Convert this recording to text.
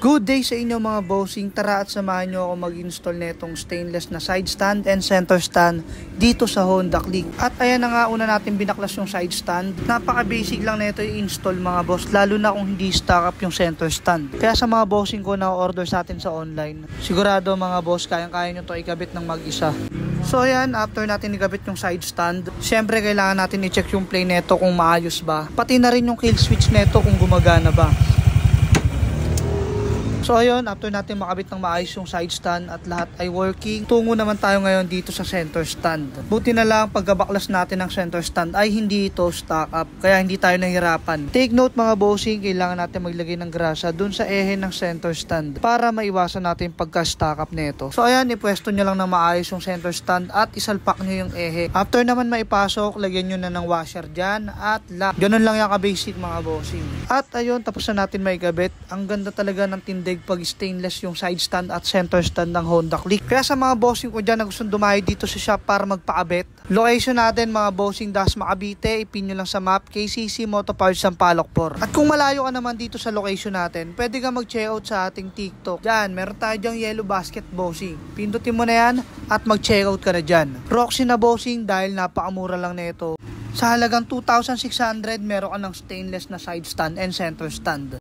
Good day sa inyo mga bossing. Tara at samahan nyo ako mag-install netong stainless na side stand and center stand dito sa Honda Click. At ayan na nga, una natin binaklas yung side stand. Napaka basic lang nito i-install mga boss, lalo na kung hindi stock up yung center stand. Kaya sa mga bossing ko na order sa atin sa online, sigurado mga boss, kayang-kaya nyo to ikabit ng mag-isa. So ayan, after natin ikabit yung side stand, syempre kailangan natin i-check yung play neto kung maayos ba. Pati na rin yung kill switch neto kung gumagana ba. So ayun, after natin makabit ng maayos yung side stand at lahat ay working, tungo naman tayo ngayon dito sa center stand. Buti na lang pagkabaklas natin ng center stand ay hindi ito stock up, kaya hindi tayo nahirapan. Take note mga bossing, kailangan natin maglagay ng grasa dun sa ehe ng center stand para maiwasan natin pagka-stock up nito. So ayan, ipwesto nyo lang na maayos yung center stand at isalpak nyo yung ehe. After naman maipasok, lagyan nyo na ng washer dyan at lock. Ganun lang yung ka-basic mga bossing. At ayun, tapos na natin maikabit. Ang ganda talaga ng tindig pag stainless yung side stand at center stand ng Honda Click. Kaya sa mga bossing ko dyan na gustong dumayo dito sa shop para magpaabit, location natin mga bossing, Dasma Cavite, ipin nyo lang sa map, KCC Moto Parts Sampaloc 4. At kung malayo ka naman dito sa location natin, pwede ka mag-check out sa ating TikTok. Dyan, meron tayo dyang yellow basket bossing. Pindutin mo na yan at mag-check out ka na dyan. Roxy na bossing dahil napakamura lang nito. Sa halagang 2,600, meron ka ng stainless na side stand and center stand.